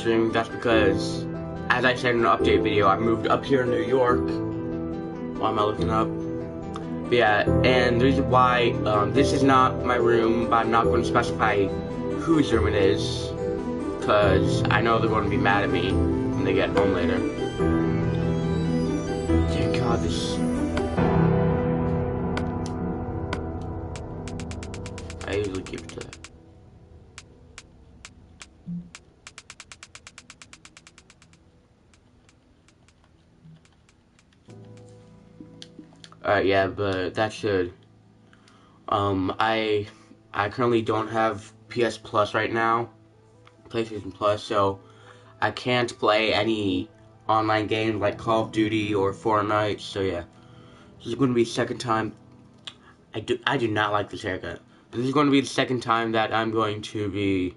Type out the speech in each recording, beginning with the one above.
stream. That's because, as I said in an update video, I moved up here in New York. Why am I looking up? But yeah, and the reason why this is not my room, but I'm not going to specify whose room it is, because I know they're going to be mad at me when they get home later. Dear God, this... I usually keep it to that. Alright, yeah, but that should. I currently don't have PS Plus right now, PlayStation Plus, so I can't play any online games like Call of Duty or Fortnite. So yeah, this is going to be the second time. I do not like this haircut. This is going to be the second time that I'm going to be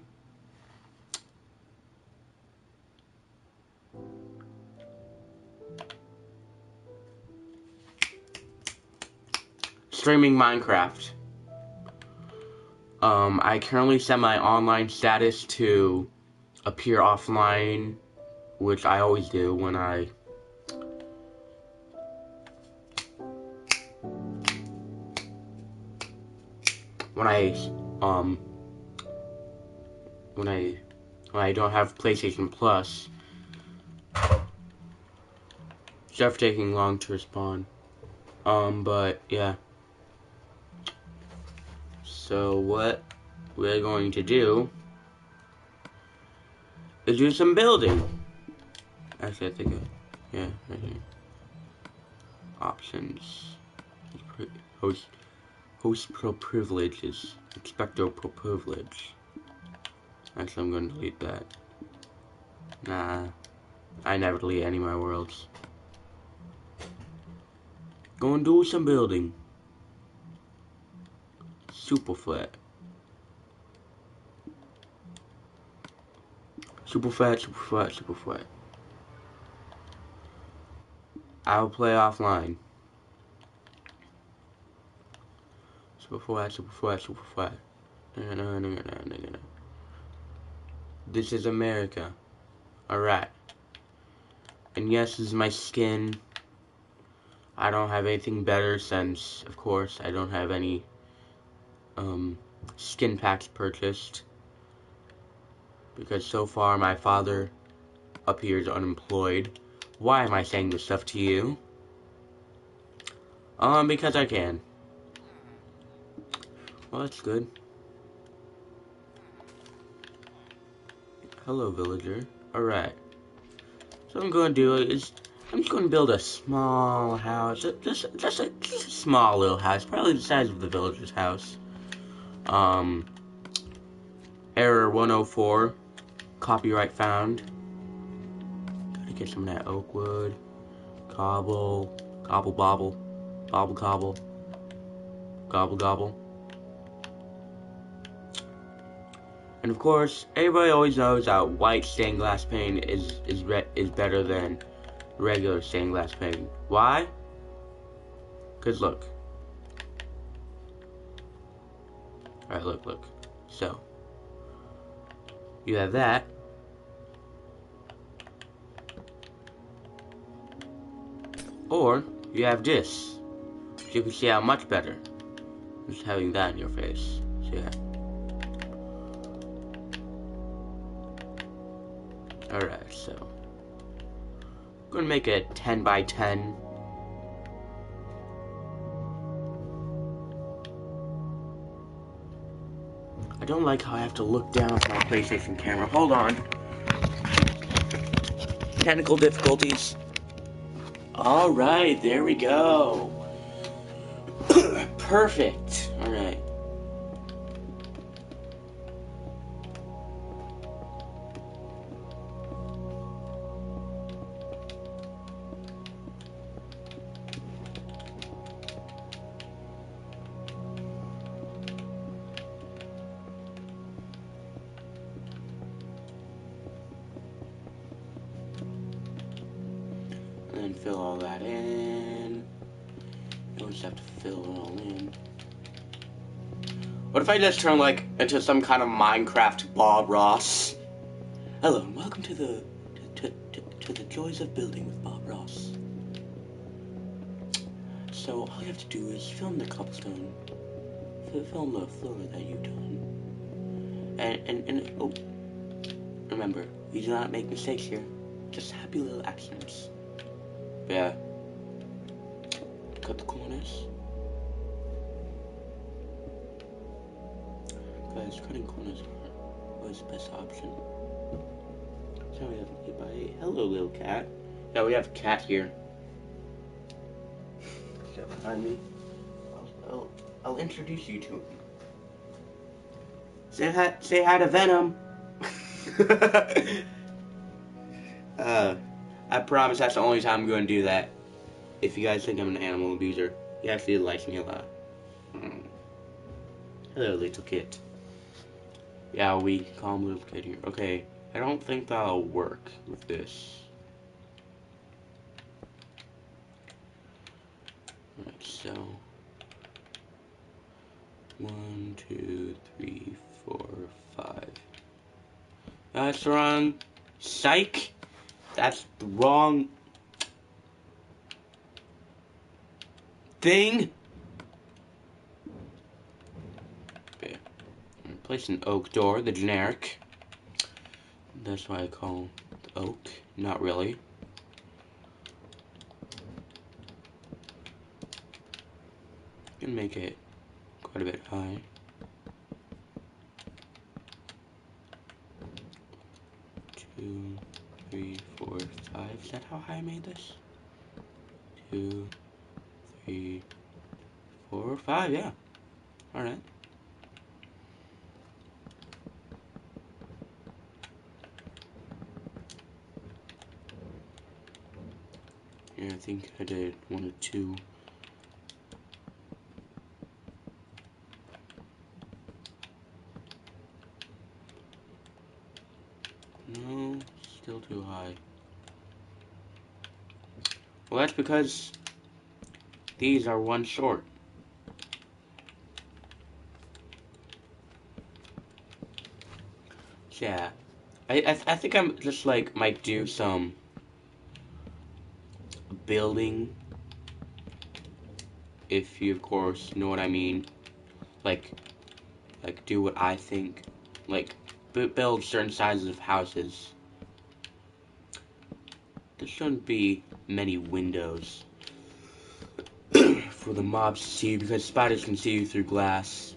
streaming Minecraft. I currently set my online status to appear offline, which I always do when I don't have PlayStation Plus. Sorry for taking long to respond. But yeah. So what we're going to do is do some building. Actually, I think yeah, right here. Options. Host pro privileges. Expecto pro privilege. Actually, I'm going to delete that. Nah, I never delete any of my worlds. Go and do some building. Super flat. Super flat, super flat, super flat. I'll play offline. Super flat, super flat, super flat. This is America. Alright. And yes, this is my skin. I don't have anything better since, of course, I don't have any skin packs purchased. Because so far my father appears unemployed. Why am I saying this stuff to you? Because I can. Well, that's good. Hello, villager. Alright. So what I'm going to do is, I'm just going to build a small house. Just a small little house. Probably the size of the villager's house. Error 104. Copyright found. Gotta get some of that oak wood. Cobble. Gobble bobble. Bobble cobble. Gobble gobble. And of course, everybody always knows that white stained glass paint is better than regular stained glass paint. Why? Cause look. Alright, look. So you have that. Or you have this. So you can see how much better. Just having that in your face. So yeah. Alright, so I'm gonna make it 10 by 10. I don't like how I have to look down at my PlayStation camera. Hold on. Technical difficulties. Alright, there we go. Perfect. Alright. And then fill all that in. You just have to fill it all in. What if I just turn like into some kind of Minecraft Bob Ross? Hello and welcome to the joys of building with Bob Ross. So all you have to do is film the cobblestone, film the floor that you've done, and oh, remember, you do not make mistakes here, just happy little accidents. Yeah. Cut the corners. Guys, cutting corners are always the best option. So we have hello little cat. Yeah, we have a cat here. Step behind me. I'll introduce you to him. Say hi to Venom. I promise that's the only time I'm going to do that. If you guys think I'm an animal abuser, he actually likes me a lot. Hello, little kid. Yeah, we call him little kid here. Okay, I don't think that'll work with this. Alright, so 1, 2, 3, 4, 5. That's wrong. Psych. That's the wrong thing. Okay. Place an oak door, the generic. That's why I call it oak. Not really. Can make it quite a bit high. Two, 3, 4, 5. Is that how high I made this? 2, 3, 4, 5. Yeah. All right. Yeah, I think I did 1 or 2. No, still too high. Well, that's because these are 1 short. Yeah, I think I'm just like might do some building, if you of course know what I mean. Like do what I think, like build certain sizes of houses. There shouldn't be many windows for the mobs to see because spiders can see you through glass.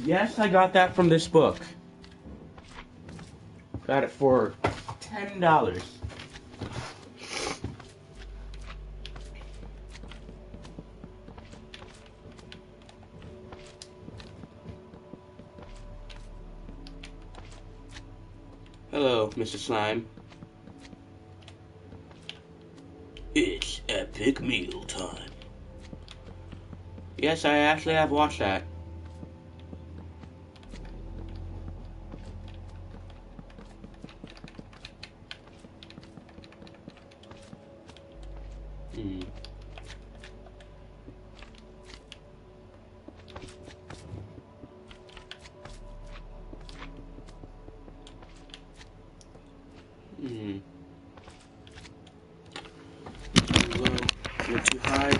Yes, I got that from this book. Got it for $10. Hello, Mr. Slime. It's epic meal time. Yes, I actually have watched that. Too low, not too high.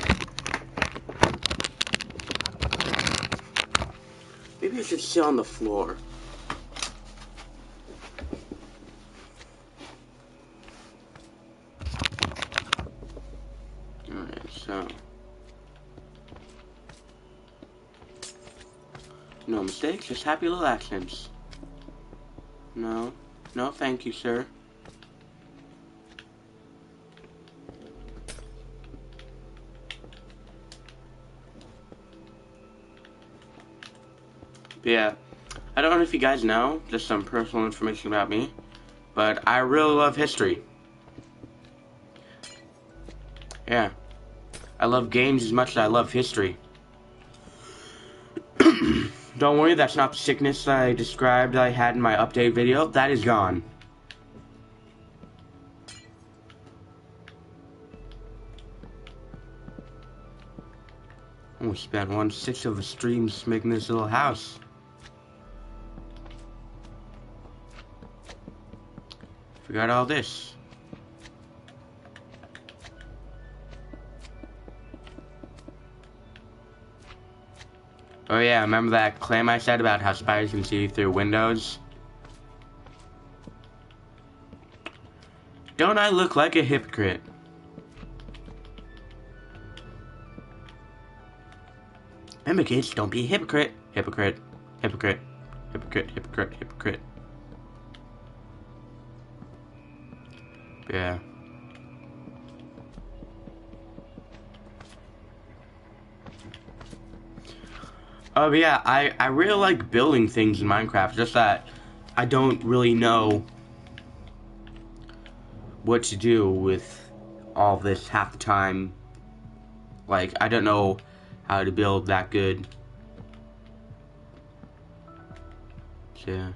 Maybe I should sit on the floor. Alright, so. No mistakes, just happy little accidents. No, no, thank you, sir. But yeah, I don't know if you guys know, just some personal information about me, but I really love history. Yeah, I love games as much as I love history. Don't worry, that's not the sickness I described I had in my update video. That is gone. We spent 1/6 of a stream making this little house. Forgot all this. Oh yeah, remember that claim I said about how spiders can see through windows? Don't I look like a hypocrite? Remember kids, don't be a hypocrite. Hypocrite. Hypocrite. Hypocrite. Hypocrite. Hypocrite. Yeah. Oh yeah, I really like building things in Minecraft, just that I don't really know what to do with all this half the time. Like, I don't know how to build that good. So, yeah.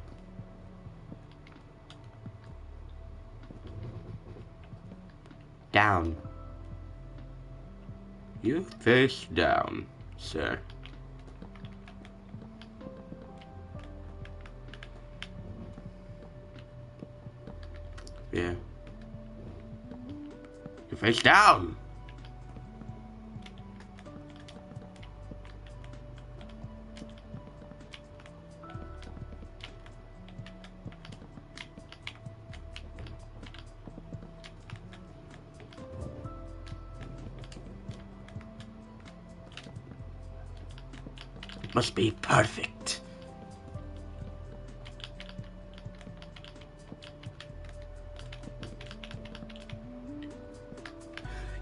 Down. You face down, sir. Yeah. You face down! Must be perfect.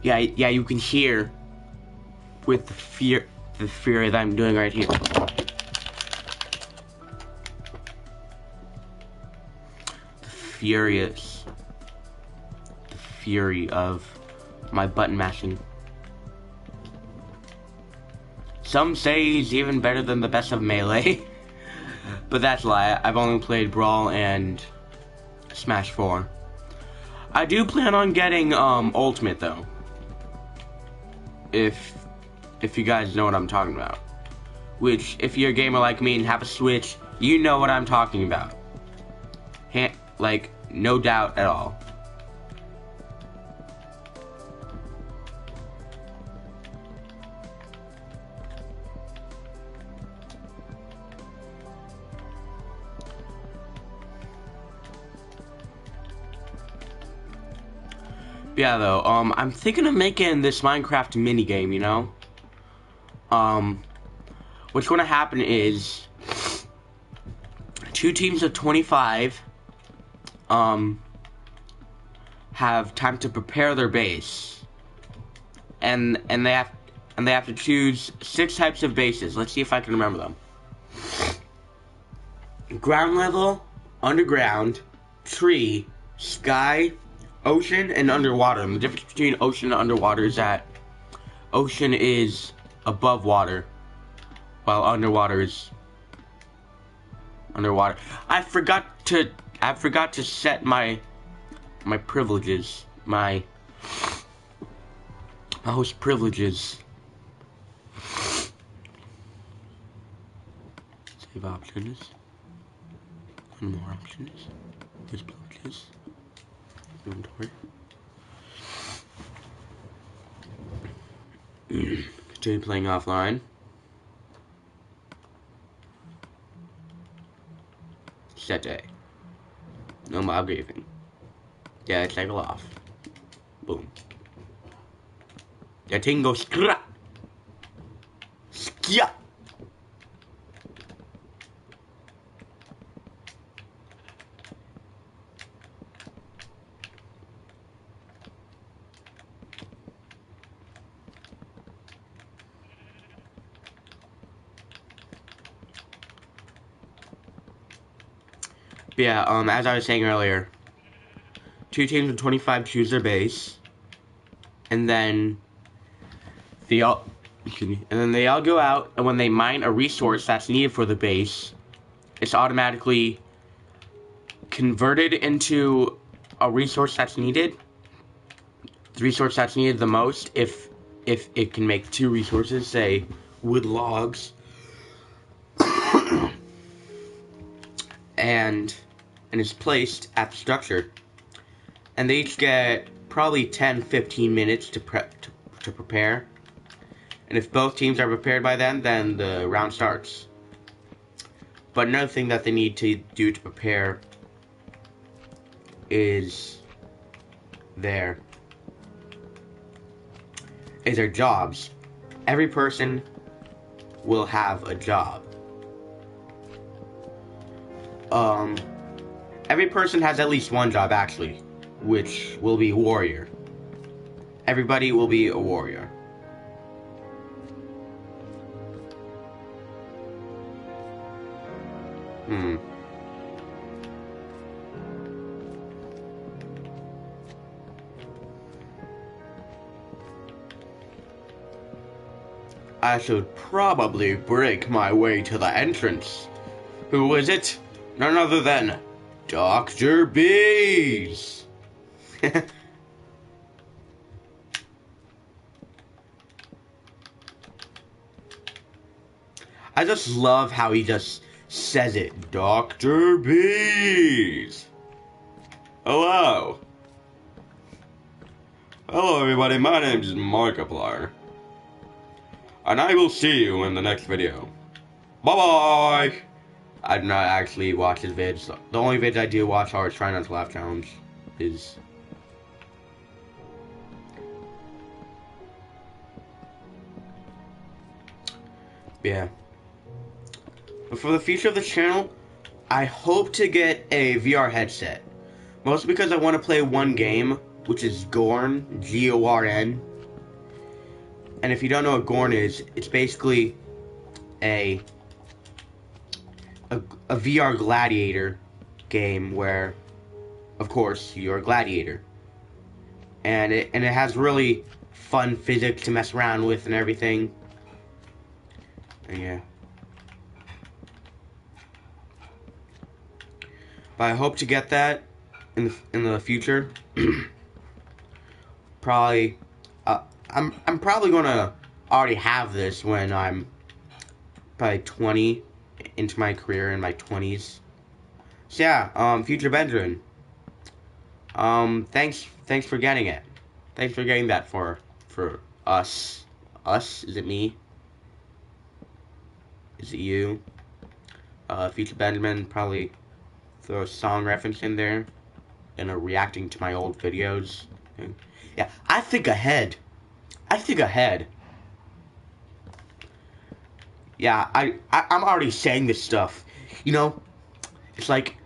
Yeah, you can hear with the fear that I'm doing right here. The fury of my button mashing. Some say he's even better than the best of Melee, but that's a lie. I've only played Brawl and Smash 4. I do plan on getting Ultimate though. If you guys know what I'm talking about. Which, if you're a gamer like me and have a Switch, you know what I'm talking about. Like, no doubt at all. Yeah, though, I'm thinking of making this Minecraft minigame, you know? What's gonna happen is 2 teams of 25 have time to prepare their base. And they have to choose 6 types of bases. Let's see if I can remember them. Ground level, underground, tree, sky, ocean, and underwater. And the difference between ocean and underwater is that ocean is above water, while underwater is underwater. I forgot to set my privileges, my host privileges. Save options. One more options. There's privileges. Inventory. Continue playing offline. Set day. No mob grieving. Yeah, cycle off. Boom. That thing goes skra. Skia. Yeah, as I was saying earlier, 2 teams of 25 choose their base, and then they all go out, and when they mine a resource that's needed for the base, it's automatically converted into a resource that's needed. The resource that's needed the most, if it can make 2 resources, say wood logs, and is placed at the structure. and they each get probably 10-15 minutes to prepare. And if both teams are prepared by then the round starts. But another thing that they need to do to prepare is their jobs. Every person will have a job. Every person has at least one job, actually, which will be warrior. Everybody will be a warrior. I should probably break my way to the entrance. Who is it? None other than Dr. Bees! I just love how he just says it. Dr. Bees! Hello! Hello everybody, my name is Markiplier. And I will see you in the next video. Bye-bye! I do not actually watch his vids. The only vids I do watch are Try Not to Laugh Challenge. Yeah. But for the future of the channel, I hope to get a VR headset. Mostly because I want to play one game, which is Gorn, G-O-R-N. And if you don't know what Gorn is, it's basically a VR gladiator game where, of course, you're a gladiator. And it has really fun physics to mess around with and everything. And yeah. But I hope to get that in the future. Probably, I'm probably gonna already have this when I'm probably 20 into my career in my 20s. So yeah, future Benjamin. Thanks for getting it. Thanks for getting that for us. Us? Is it me? Is it you? Future Benjamin, probably throw a song reference in there and reacting to my old videos. Yeah, I think ahead. Yeah, I'm already saying this stuff. You know, it's like,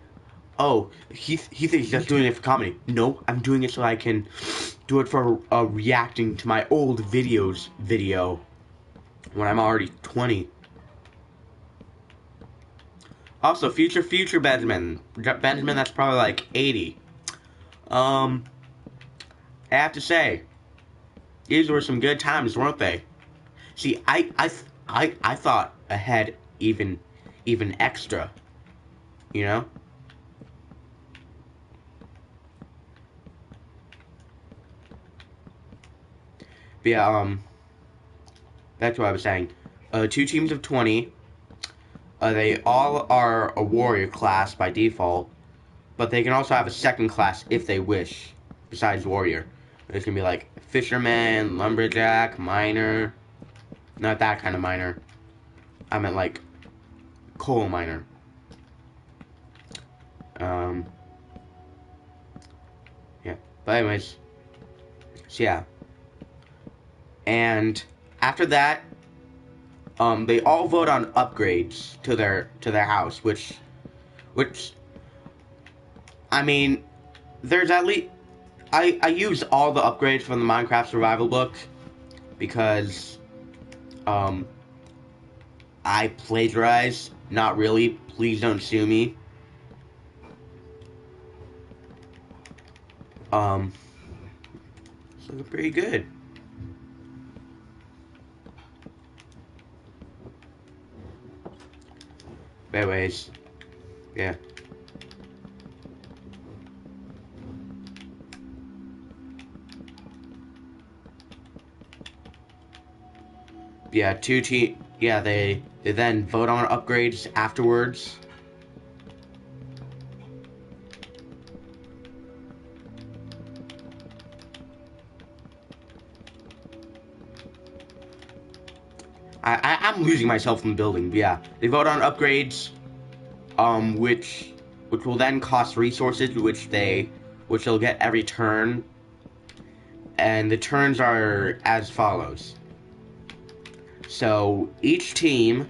oh, he thinks he's just doing it for comedy. No, I'm doing it so I can do it for reacting to my old videos video when I'm already 20. Also, future Benjamin that's probably like 80. I have to say, these were some good times, weren't they? See, I thought ahead even extra, you know? But yeah, that's what I was saying. 2 teams of 20. They all are a warrior class by default, but they can also have a second class if they wish, besides warrior. There's gonna be like fisherman, lumberjack, miner. Not that kind of miner. I meant like coal miner. Yeah. But anyways, so yeah. And after that, they all vote on upgrades to their house, which, I mean, there's at least I used all the upgrades from the Minecraft survival book because I plagiarized. Not really. Please don't sue me. It's looking pretty good. Anyways, yeah. Yeah, they then vote on upgrades afterwards. I'm losing myself in the building. But yeah, they vote on upgrades, which will then cost resources, which they'll get every turn, and the turns are as follows. So each team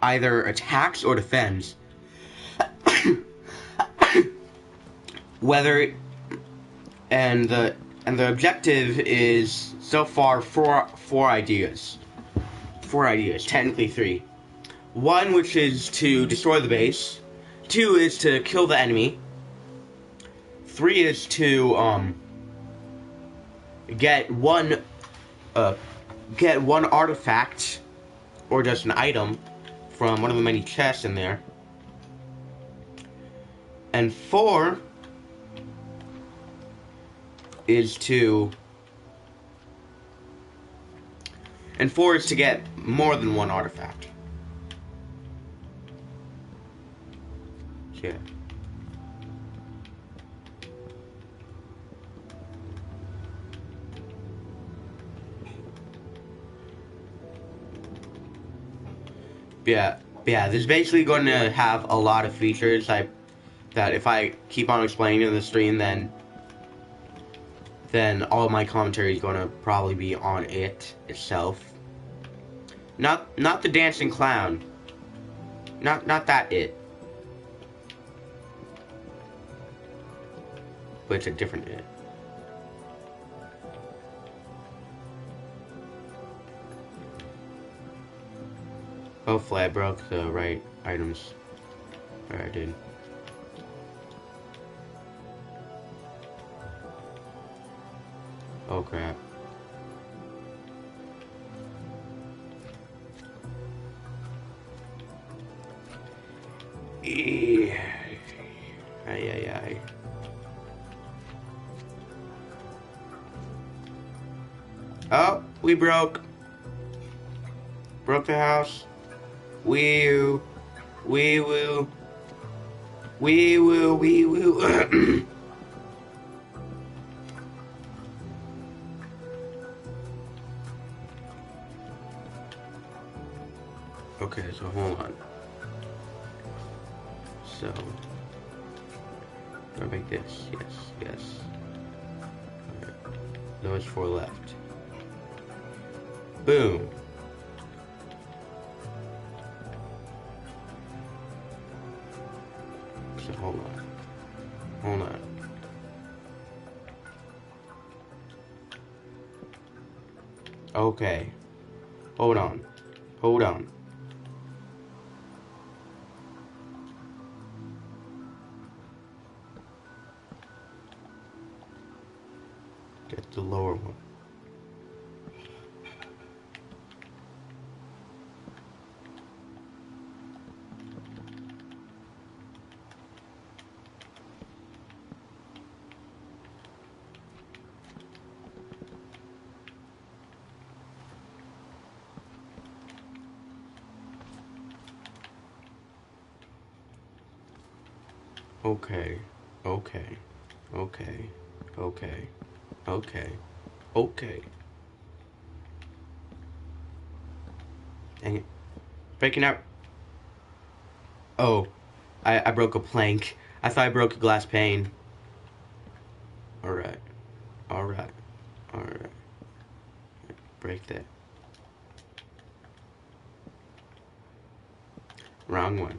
either attacks or defends. Whether and the objective is so far four ideas. Four ideas, technically three. One, which is to destroy the base. Two is to kill the enemy. Three is to get one artifact or just an item from one of the many chests in there. And four is to get more than one artifact. Yeah. Yeah, this is basically going to have a lot of features that if I keep on explaining in the stream, then all of my commentary is going to probably be on it itself. Not the dancing clown. Not that it. But it's a different it. Hopefully I broke the right items. Alright, I did. Oh crap. Ay. Oh, we broke the house. We will. Okay, so hold on. So, I'll make this. Yes. Alright. Those four left. Boom. So hold on. Okay. Hold on. Get the lower one. Okay. Dang it. Breaking out. Oh, I broke a plank. I thought I broke a glass pane. Alright. Break that. Wrong one.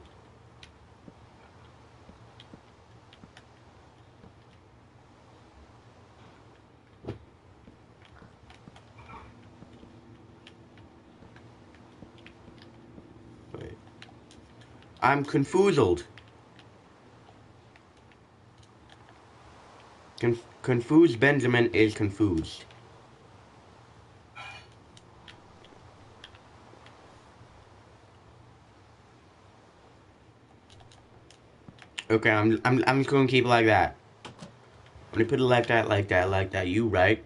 Wait. I'm confoozled. Confused Benjamin is confused. Okay, I'm just gonna keep it like that. I'm gonna put it like that. You right?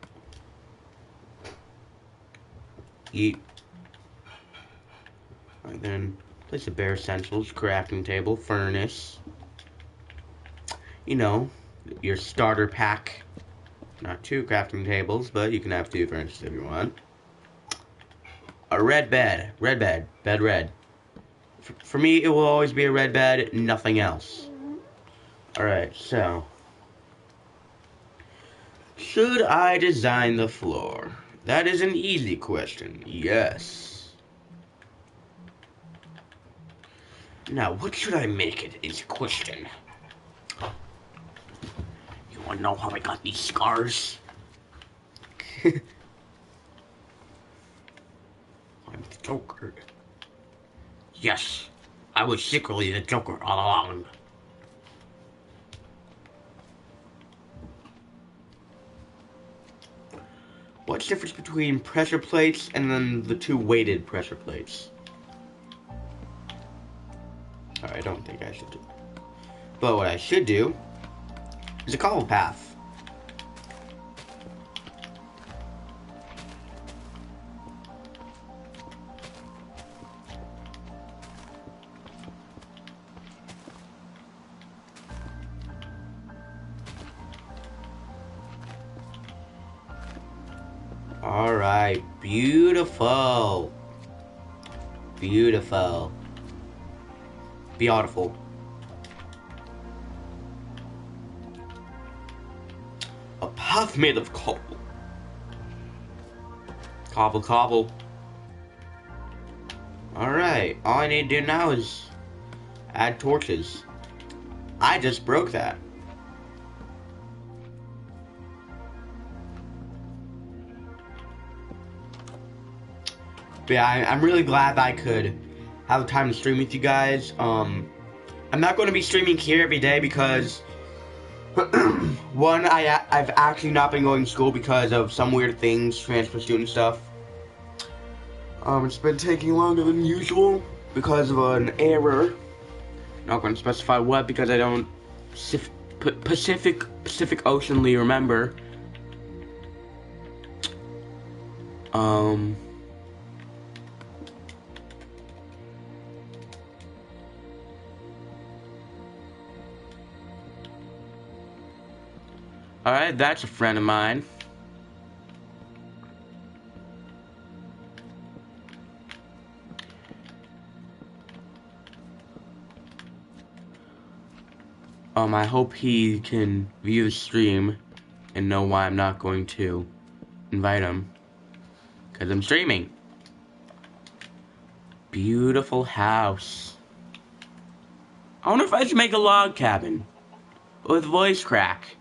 Eat. Alright, then place the bare essentials, crafting table, furnace. You know, your starter pack. Not 2 crafting tables, but you can have 2 for instance if you want. A red bed. Red bed. Bed red. For me, it will always be a red bed, nothing else. Alright, so. Should I design the floor? That is an easy question. Yes. Now, what should I make it is a question. You wanna know how I got these scars? I'm the Joker. Yes, I was secretly the Joker all along. What's the difference between pressure plates and then the 2 weighted pressure plates? Alright, I don't think I should do it. But what I should do is a cobble path. Alright, beautiful. Beautiful. Beautiful. A path made of cobble. Cobble, cobble. Alright, all I need to do now is add torches. I just broke that. But yeah, I'm really glad that I could have the time to stream with you guys. I'm not going to be streaming here every day because, one, I've actually not been going to school because of some weird things, transfer student stuff. It's been taking longer than usual because of an error. Not going to specify what because I don't Pacific Oceanly remember. Alright, that's a friend of mine. I hope he can view the stream and know why I'm not going to invite him. Because I'm streaming. Beautiful house. I wonder if I should make a log cabin with voice crack.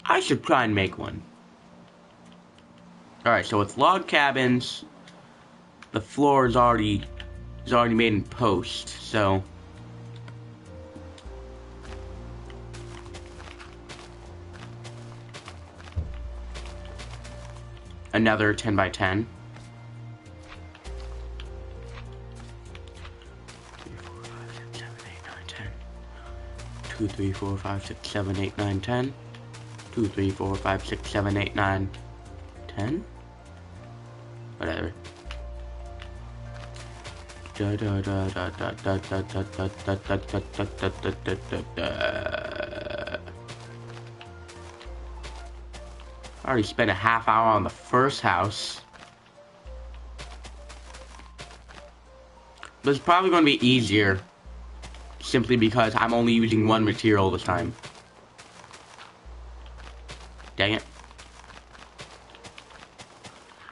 I should try and make one. Alright, so with log cabins, the floor is already made in post, so another 10 by 10. 2, 3, 4, 5, 6, 7, 8, 9, 10. 2, 3, 4, 5, 6, 7, 8, 9, 10. Whatever. I already spent a half hour on the first house. But it's probably going to be easier. Simply because I'm only using one material this time. Dang it.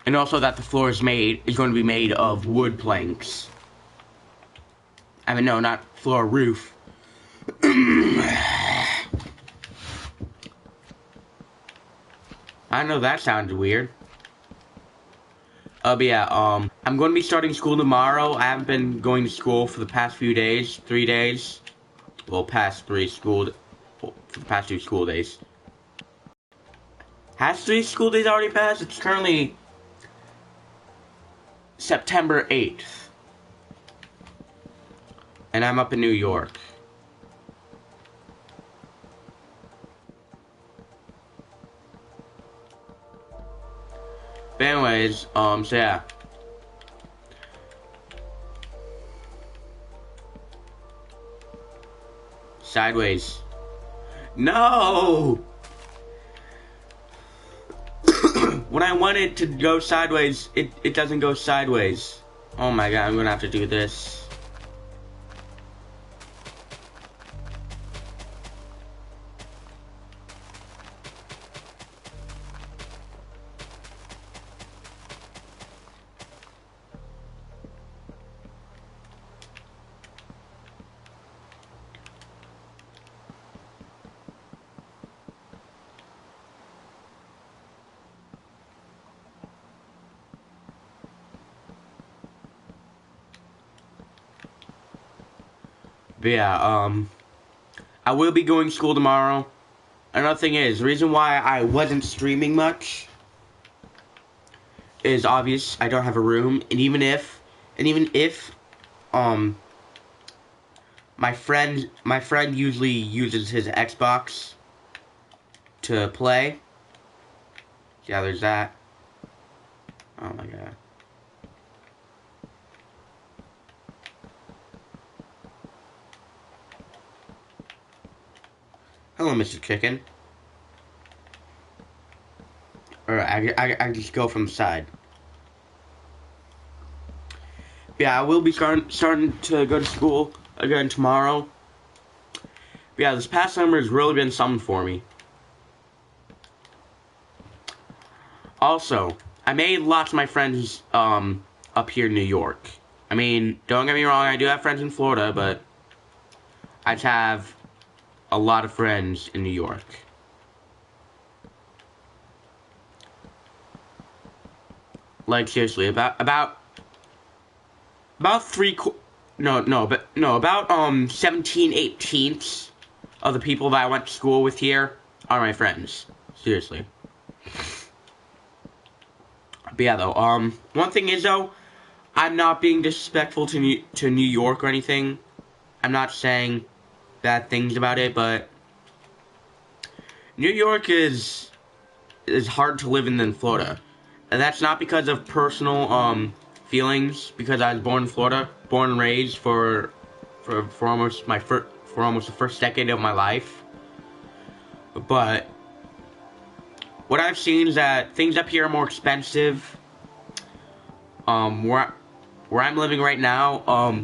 And also that the floor is going to be made of wood planks. I mean, no, not floor, roof. I know that sounds weird. But yeah, I'm going to be starting school tomorrow. I haven't been going to school for the past few days, 3 days. Well, past 3 school, for the past 2 school days. Has 3 school days already passed? It's currently September 8th. And I'm up in New York. But anyways, so yeah. Sideways. No! When I want it to go sideways, it doesn't go sideways. Oh my god, I'm gonna have to do this. But yeah, I will be going to school tomorrow. Another thing is, the reason why I wasn't streaming much is obvious. I don't have a room, and even if, my friend usually uses his Xbox to play. Yeah, there's that. Oh my god. Hello, Mr. Chicken. Alright, I just go from the side. Yeah, I will be starting to go to school again tomorrow. But yeah, this past summer has really been something for me. Also, I made lots of my friends up here in New York. I mean, don't get me wrong, I do have friends in Florida, but I just have a lot of friends in New York. Like seriously, about 17/18 of the people that I went to school with here are my friends. Seriously. But yeah, though, one thing is though, I'm not being disrespectful to New York or anything. I'm not saying bad things about it, but New York is hard to live in than Florida. And that's not because of personal feelings, because I was born in Florida, born and raised for almost the first decade of my life. But what I've seen is that things up here are more expensive. Where I'm living right now,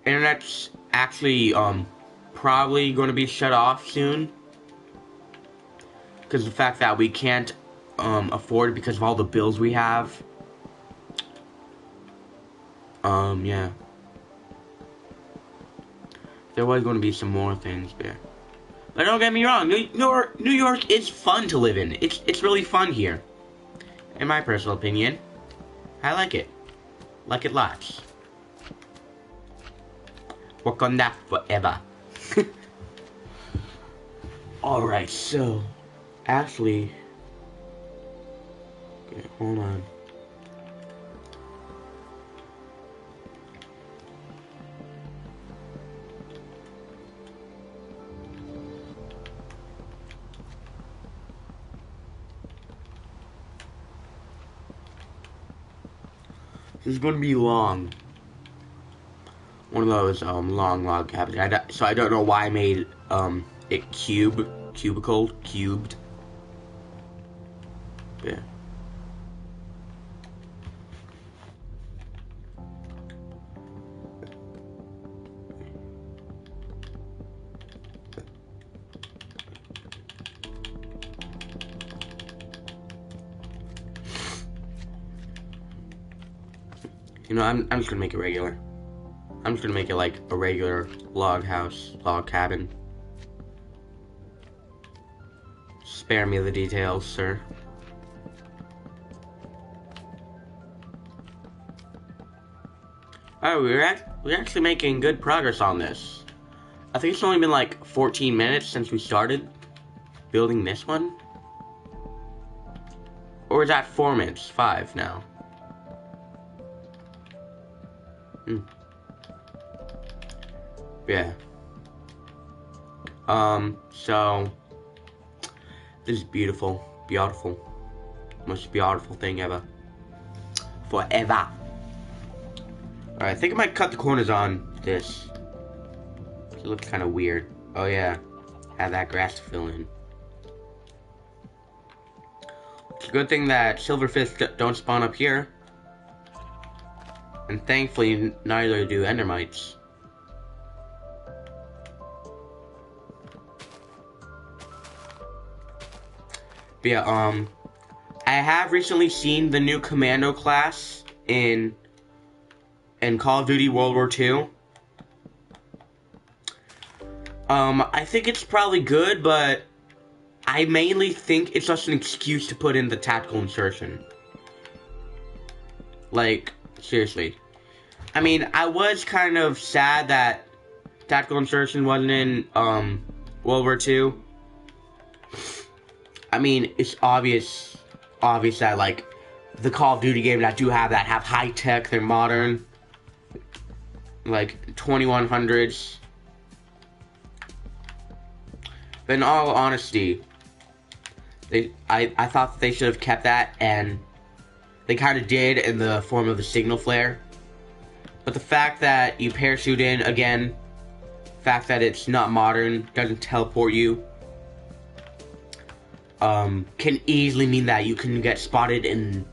internet's actually probably going to be shut off soon, because of the fact that we can't afford it because of all the bills we have. Yeah. There was going to be some more things there. But don't get me wrong, New York is fun to live in. It's really fun here. In my personal opinion. I like it. Like it lots. Work on that forever. Alright, so actually, okay, hold on. This is going to be long. One of those long log cabins. So I don't know why I made it cubed. Yeah. You know, I'm just gonna make it regular. I'm just gonna make it like a regular log cabin. Spare me the details, sir. Oh, we're actually making good progress on this. I think it's only been like 14 minutes since we started building this one. Or is that 4 minutes? 5 now. Yeah. So this is beautiful. Most beautiful thing ever. Forever. Alright, I think I might cut the corners on this. It looks kind of weird. Oh yeah, have that grass to fill in. It's a good thing that silverfish don't spawn up here. And thankfully, neither do endermites. But yeah, I have recently seen the new commando class in Call of Duty World War II. I think it's probably good, but I mainly think it's just an excuse to put in the tactical insertion. Like, seriously. I mean, I was kind of sad that tactical insertion wasn't in, World War II. I mean, it's obvious that, like, the Call of Duty games that do have that have high tech, they're modern. Like, 2100s. But in all honesty, I thought they should have kept that, and they kind of did in the form of the signal flare. But the fact that you parachute in, again, the fact that it's not modern, doesn't teleport you, can easily mean that you can get spotted and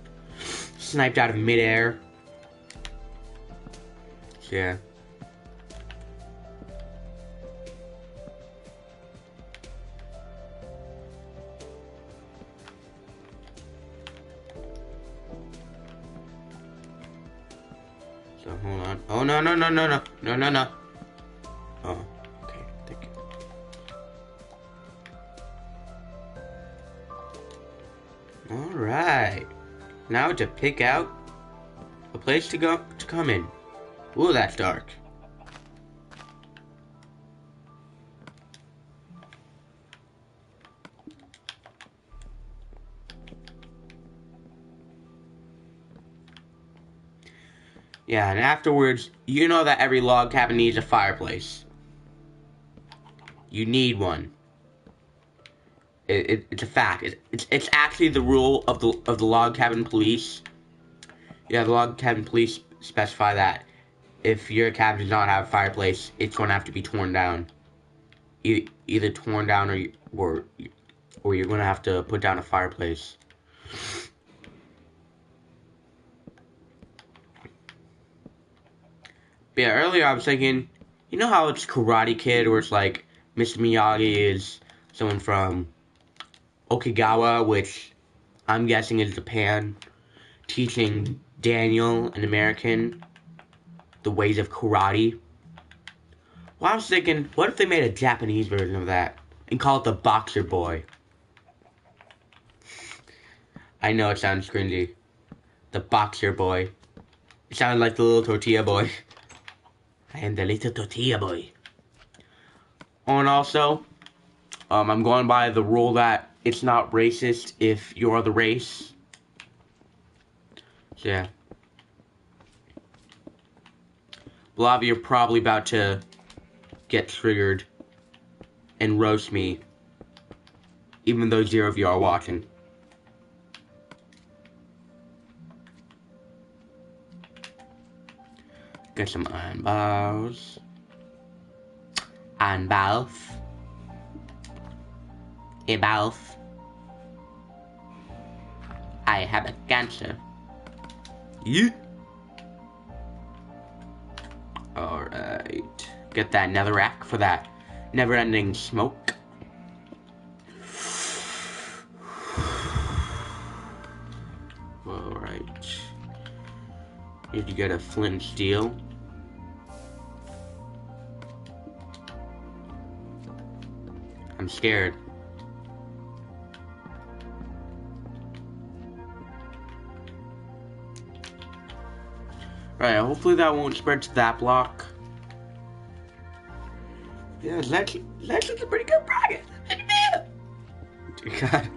sniped out of midair. So, yeah. So, hold on. Oh, no. Oh, okay, thank you. Alright. Now to pick out a place to come in. Ooh, that's dark. Yeah, and afterwards, you know that every log cabin needs a fireplace. You need one. It's a fact. It's actually the rule of the log cabin police. Yeah, the log cabin police specify that if your cabin does not have a fireplace, it's going to have to be torn down. Either torn down or you're going to have to put down a fireplace. But yeah, earlier I was thinking, you know how it's Karate Kid, where it's like Mr. Miyagi is someone from Okinawa, which I'm guessing is Japan, teaching Daniel, an American, the ways of karate. Well, I was thinking, what if they made a Japanese version of that and call it the Boxer Boy? I know it sounds cringy. The Boxer Boy. It sounded like the little tortilla boy. I am the little tortilla boy. Oh, and also, I'm going by the rule that it's not racist if you're the race. So, yeah. A lot of you are probably about to get triggered and roast me, even though 0 of you are watching. Get some iron bars. Iron bars. Hey, bars. I have a cancer. Yeah. Alright. Get that netherrack for that never-ending smoke. Alright. Need to get a flint and steel. I'm scared. Right, hopefully that won't spread to that block. Yeah, that's a pretty good progress. God.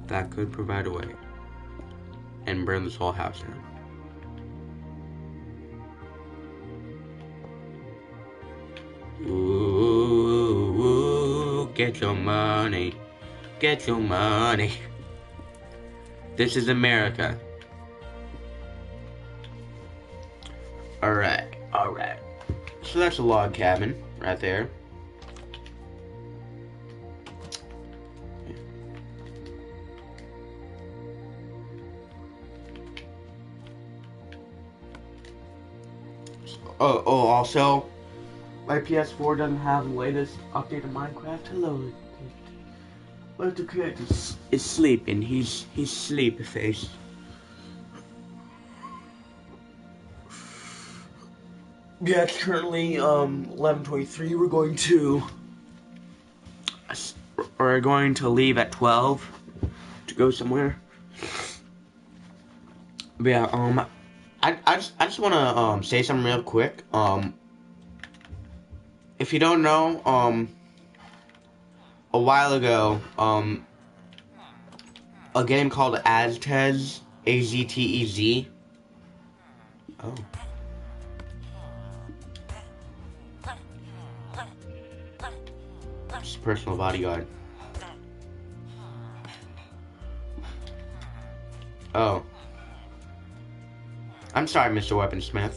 That could provide a way. And burn this whole house down. Ooh, get your money. Get your money. This is America. Alright. So that's a log cabin right there. Also, my PS4 doesn't have the latest update of Minecraft. Hello. But the kid is sleeping. He's sleepy face. Yeah, it's currently 11:23. We're going to leave at 12 to go somewhere. But yeah, I just want to say something real quick. If you don't know, a while ago, a game called Aztez, Aztez. Oh. Just personal bodyguard. Oh. I'm sorry, Mr. Weaponsmith.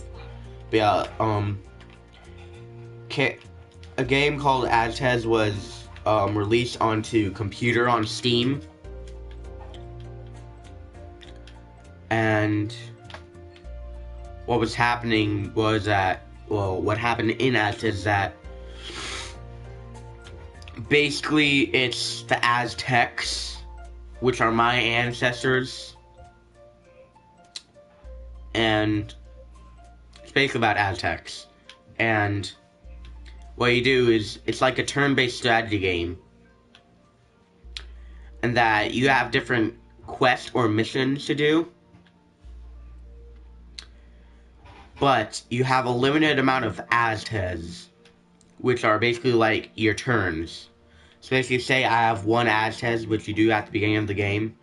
But yeah, a game called Aztez was released onto computer on Steam. And what was happening was that, well, what happened in Aztez is that basically it's the Aztecs, which are my ancestors, and it's basically about Aztecs. And what you do is, it's like a turn-based strategy game, and that you have different quests or missions to do, but you have a limited amount of Aztez, which are basically like your turns. So basically, say I have one Aztez, which you do at the beginning of the game.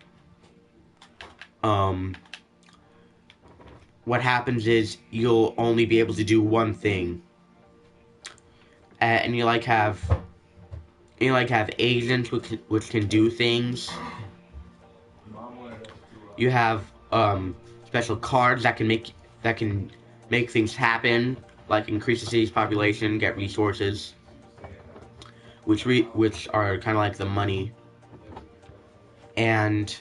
What happens is you'll only be able to do one thing, and you have agents which can do things. You have special cards that can make things happen, like increase the city's population, get resources, which are kind of like the money, and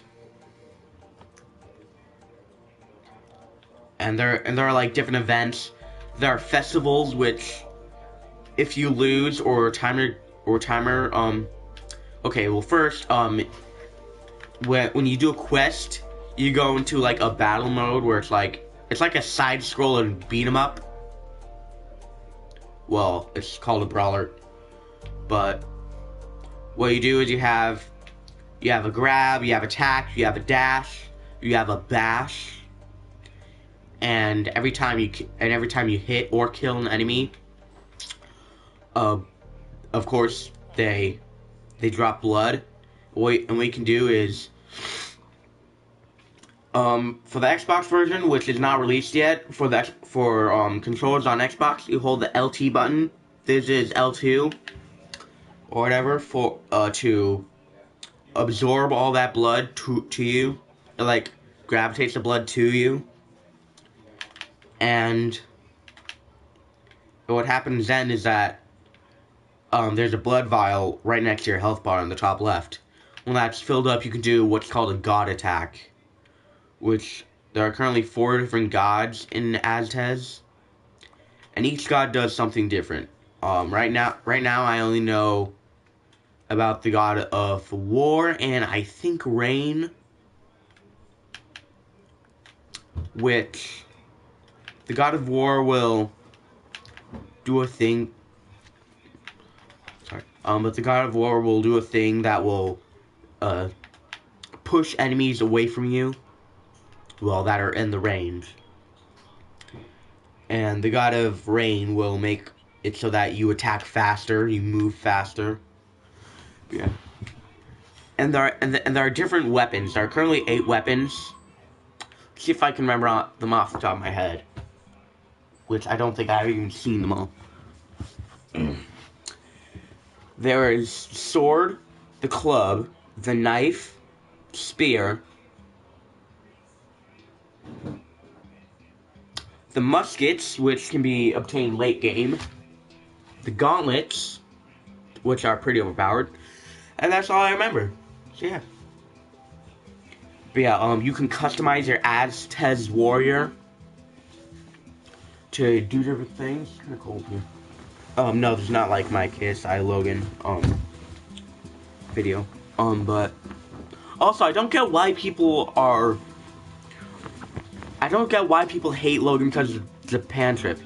there are like different events. There are festivals which, if you lose or timer, okay, well first, when you do a quest, you go into like a battle mode where it's like a side scroll and beat 'em up. Well, it's called a brawler, but what you do is you have a grab, you have attack, you have a dash, you have a bash, and every time you hit or kill an enemy, of course they drop blood. And what you can do is, for the Xbox version, which is not released yet, for controllers on Xbox, you hold the LT button. This is L2 or whatever, for to absorb all that blood to you. It like gravitates the blood to you. And what happens then is that there's a blood vial right next to your health bar on the top left. When that's filled up, you can do what's called a god attack, which there are currently 4 different gods in Aztez, and each god does something different. Right now I only know about the god of war and I think rain, which the god of war will do a thing. But the god of war will do a thing that will push enemies away from you, well, that are in the range. And the god of rain will make it so that you attack faster, you move faster. Yeah. And there are different weapons. There are currently 8 weapons. Let's see if I can remember them off the top of my head, which I don't think I've even seen them all. There is sword, the club, the knife, spear, the muskets, which can be obtained late game, the gauntlets, which are pretty overpowered, and that's all I remember. So yeah. But yeah, you can customize your Aztez warrior to do different things. Kinda cold here. No, there's not like my KSI Logan video. But also I don't get why people hate Logan because of the Japan trip.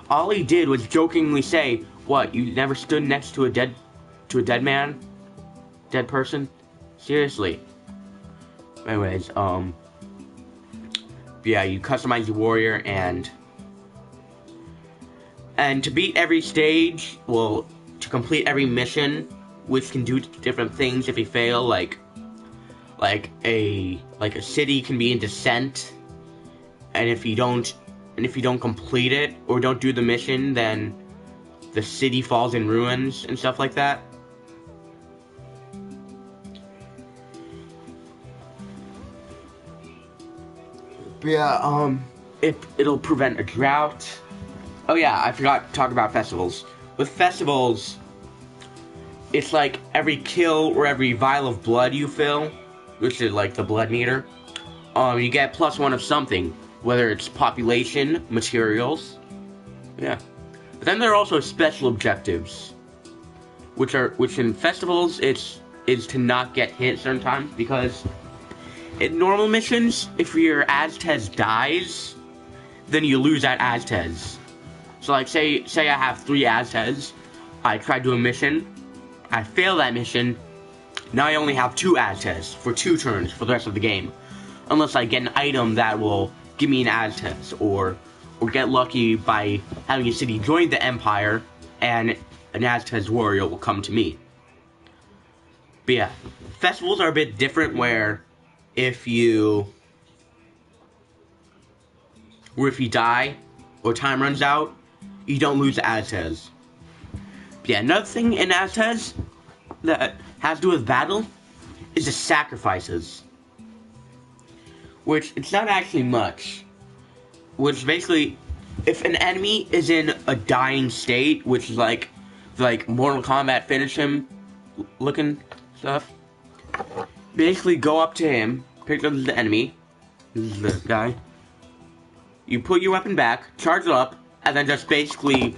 All he did was jokingly say, "What? You never stood next to a dead man, dead person? Seriously." Anyways, yeah, you customize your warrior and to beat every stage, well, to complete every mission, which can do different things if you fail, like a city can be in descent, and if you don't complete it or don't do the mission, then the city falls in ruins and stuff like that. But yeah, it'll prevent a drought. Oh yeah, I forgot to talk about festivals. With festivals, it's like every kill or every vial of blood you fill, which is like the blood meter, you get +1 of something, whether it's population, materials, yeah. But then there are also special objectives, which in festivals is to not get hit certain times, because in normal missions, if your Aztez dies, then you lose that Aztez. So like say I have 3 Aztez, I try to do a mission, I fail that mission, now I only have 2 Aztez for 2 turns for the rest of the game. Unless I get an item that will give me an Aztez, or get lucky by having a city join the Empire, and an Aztez warrior will come to me. But yeah, festivals are a bit different, where if you die or time runs out, you don't lose Aztez. But yeah, another thing in Aztez that has to do with battle is the sacrifices, which it's not actually much. Which basically, if an enemy is in a dying state, which is like Mortal Kombat finish him looking stuff, basically go up to him, pick up the enemy, this is the guy, you put your weapon back, charge it up, and then just basically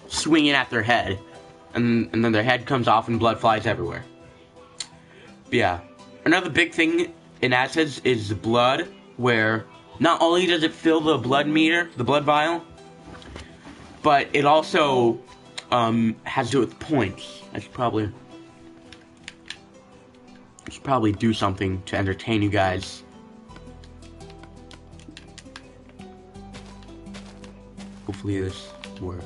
swing it at their head, and then their head comes off and blood flies everywhere. But yeah, another big thing in Aztez is the blood, where not only does it fill the blood meter, the blood vial, but it also has to do with points. I should probably do something to entertain you guys. Hopefully this works.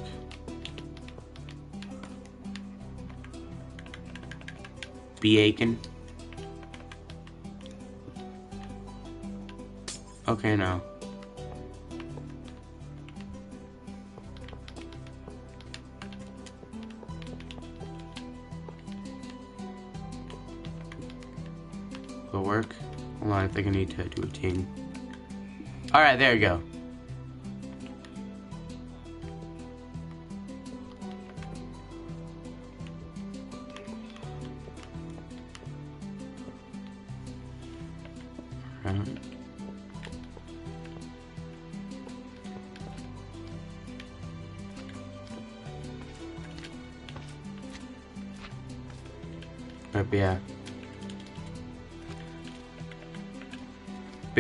Be aching. Okay, now. Will work? Hold on, I think I need to do a ting. Alright, there you go. Alright. But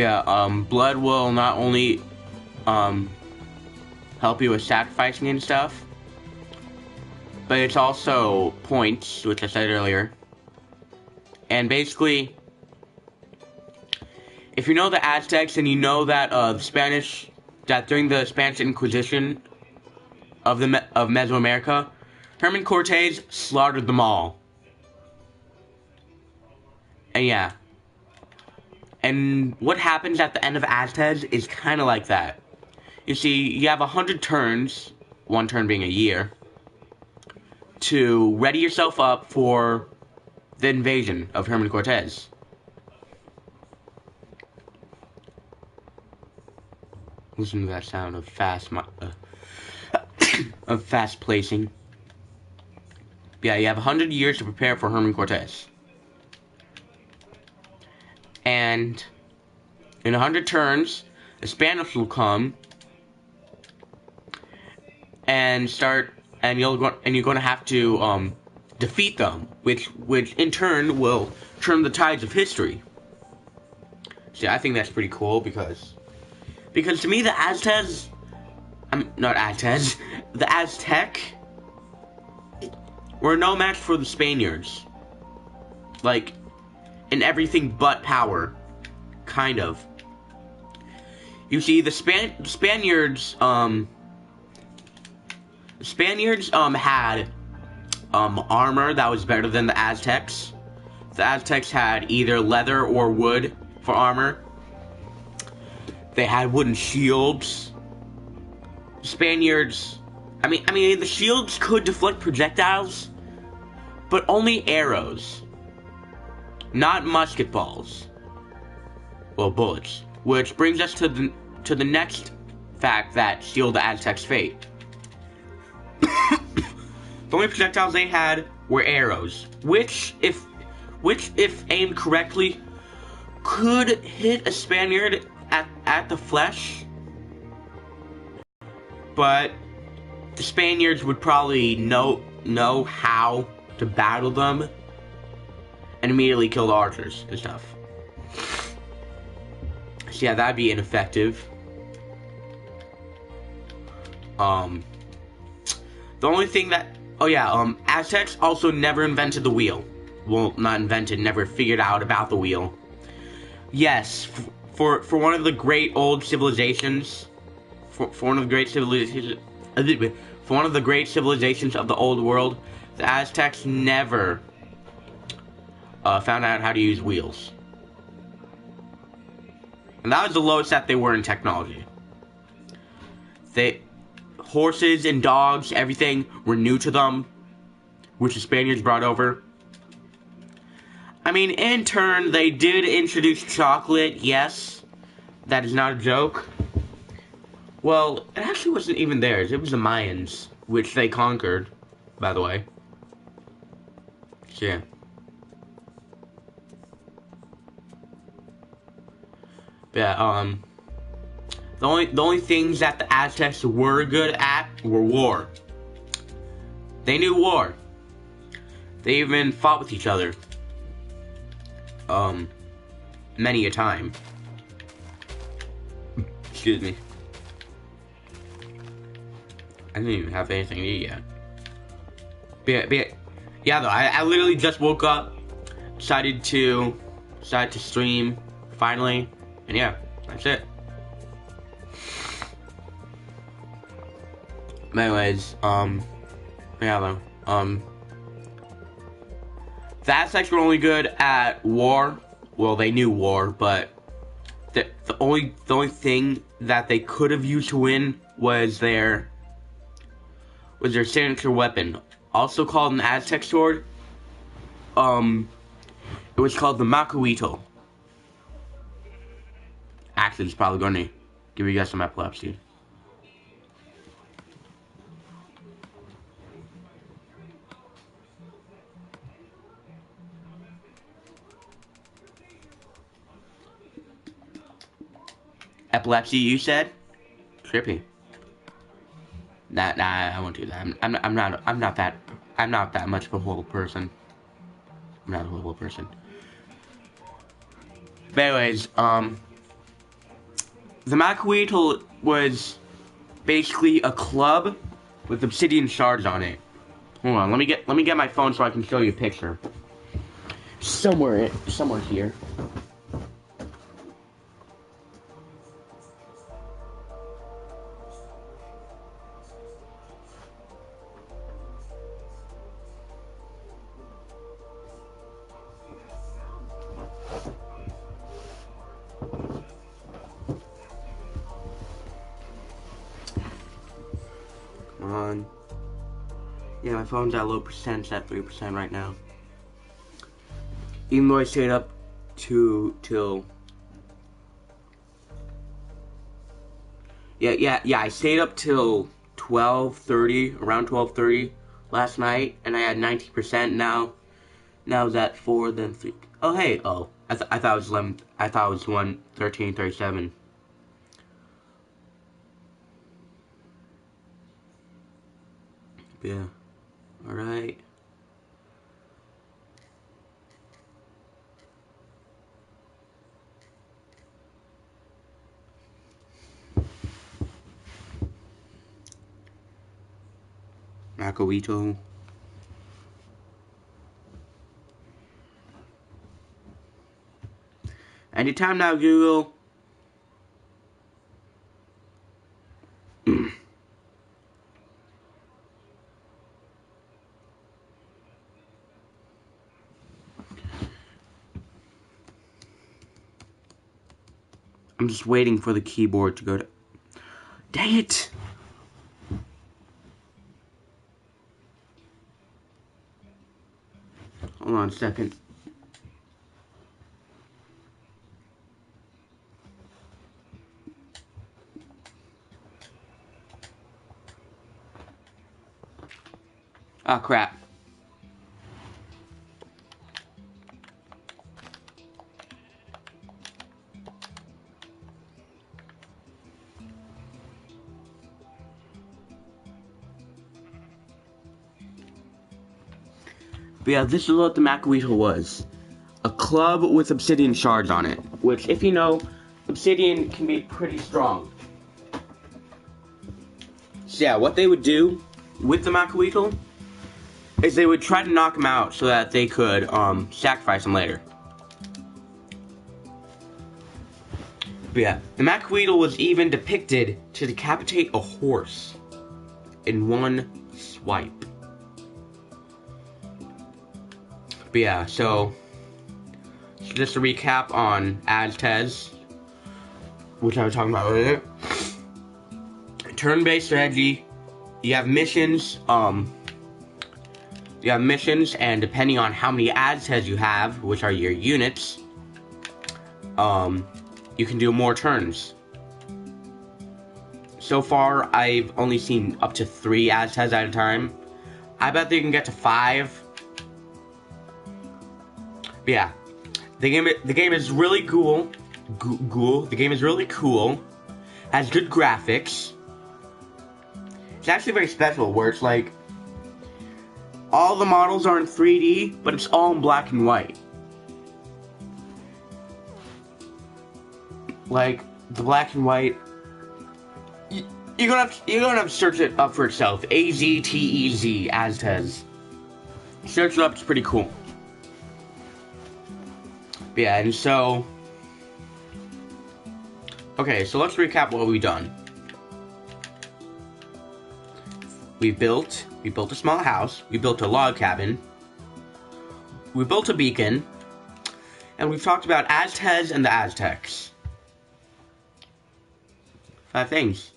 yeah, blood will not only help you with sacrificing and stuff, but it's also points, which I said earlier. And basically, if you know the Aztecs and you know that that during the Spanish Inquisition of Mesoamerica, Herman Cortés slaughtered them all. And yeah. And what happens at the end of Aztez is kind of like that. You see, you have 100 turns, 1 turn being a year, to ready yourself up for the invasion of Herman Cortés. Listen to that sound of fast placing. Yeah, you have 100 years to prepare for Herman Cortez. And in 100 turns, the Spanish will come and you're going to have to defeat them, which in turn will turn the tides of history. See, I think that's pretty cool because to me the Aztec were no match for the Spaniards. Like, in everything but power, kind of. You see, the Spaniards had armor that was better than the Aztecs. The Aztecs had either leather or wood for armor. They had wooden shields. Spaniards, I mean, the shields could deflect projectiles, but only arrows, not musket balls. Well, bullets. Which brings us to the next fact that sealed the Aztecs' fate. The only projectiles they had were arrows, which if aimed correctly, could hit a Spaniard at the flesh. But the Spaniards would probably know how to battle them and immediately kill the archers and stuff. So yeah, that'd be ineffective. The only thing that... Oh yeah, Aztecs also never invented the wheel. Well, not invented, never figured out about the wheel. Yes, for one of the great old civilizations... For one of the great civilizations... For one of the great civilizations of the old world, the Aztecs never found out how to use wheels. And that was the lowest that they were in technology. Horses and dogs, everything, were new to them, which the Spaniards brought over. I mean, in turn, they did introduce chocolate, yes. That is not a joke. Well, it actually wasn't even theirs. It was the Mayans, which they conquered, by the way. So, yeah. Yeah, the only things that the Aztecs were good at were war. They knew war. They even fought with each other. Many a time. Excuse me. I didn't even have anything to eat yet. But yeah, though, I literally just woke up, decided to stream, finally, and yeah, that's it. But anyways, yeah, though, the Aztecs were only good at war. Well, they knew war, but the only thing that they could have used to win was their signature weapon, also called an Aztec sword. It was called the Macuito. Actually, it's probably going to give you guys some epilepsy. Epilepsy, you said? Trippy. Nah, I won't do that. I'm not that much of a horrible person. I'm not a horrible person. But anyways, the Macuito was basically a club with obsidian shards on it. Hold on, let me get my phone so I can show you a picture. Somewhere here. Yeah, my phone's at low percent, it's at 3% right now. Even though I stayed up till Yeah. I stayed up till 12:30, around 12:30 last night, and I had 90% now. Now it's at 4, then 3. Oh, hey. Oh, I thought it was 11. I thought it was 1:13:37. Yeah. Alright. Macoito. Anytime now, Google. I'm just waiting for the keyboard to go to... Dang it! Hold on a second. Ah, crap. But yeah, this is what the Macoito was. A club with obsidian shards on it. Which, if you know, obsidian can be pretty strong. So yeah, what they would do with the Macoito is they would try to knock him out so that they could sacrifice him later. But yeah, the Macoito was even depicted to decapitate a horse in one swipe. But yeah, so just a recap on Aztez, which I was talking about earlier. Turn-based strategy. You have missions. And depending on how many Aztez you have, which are your units, you can do more turns. So far, I've only seen up to 3 Aztez at a time. I bet they can get to 5. But yeah, the game is really cool. The game is really cool. Has good graphics. It's actually very special, where it's like all the models are in 3D, but it's all in black and white. Like the black and white, you're gonna have to search it up for itself. AZTEZ, Aztez. Search it up; it's pretty cool. But yeah, and so okay, so let's recap what we've done. We built a small house. We built a log cabin. We built a beacon, and we've talked about Aztez and the Aztecs. 5 things.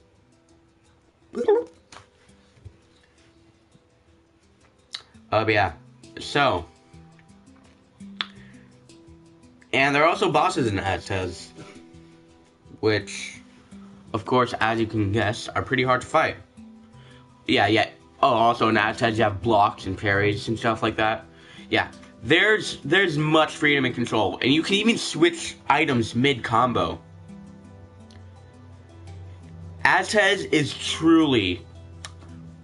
But yeah, so, and there are also bosses in Aztez, which, of course, as you can guess, are pretty hard to fight. Yeah. Oh, also in Aztez you have blocks and parries and stuff like that. Yeah, there's much freedom and control, and you can even switch items mid-combo. Aztez is truly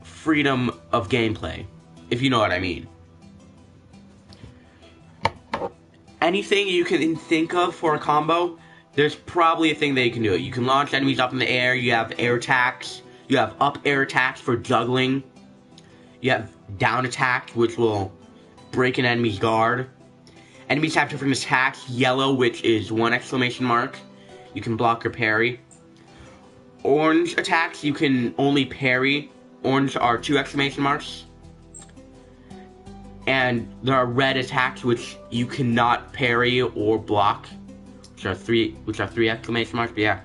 freedom of gameplay, if you know what I mean. Anything you can think of for a combo, there's probably a thing that you can do it. You can launch enemies up in the air, you have air attacks, you have up air attacks for juggling, you have down attack, which will break an enemy's guard. Enemies have different attacks. Yellow, which is 1 exclamation mark, you can block or parry. Orange attacks, you can only parry. Orange are 2 exclamation marks. And there are red attacks which you cannot parry or block, which are 3 exclamation marks. But yeah.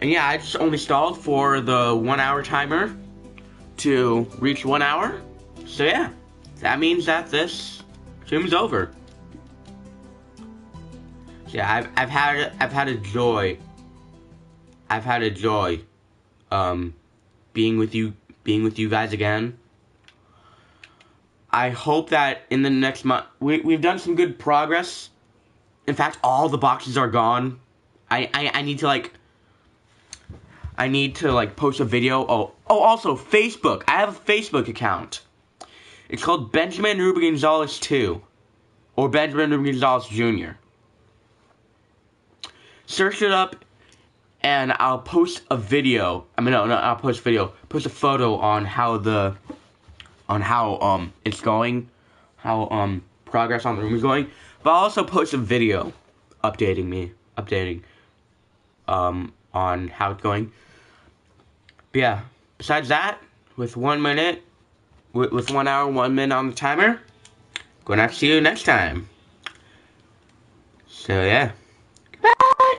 And yeah, I just only stalled for the 1 hour timer to reach 1 hour. So yeah, that means that this stream's over. So yeah, I've had a joy. I've had a joy being with you guys again. I hope that in the next month we've done some good progress. In fact, all the boxes are gone. I need to like post a video. Oh, also Facebook. I have a Facebook account. It's called Benjamin Gonzalez 2 or Benjamin Gonzalez Jr. Search it up, and I'll post a video. I'll post a video. Post a photo on how it's going, how progress on the room is going. But I'll also post a video updating on how it's going. But yeah, besides that, with 1 minute, with 1 hour, 1 minute on the timer, gonna have to see you next time. So yeah.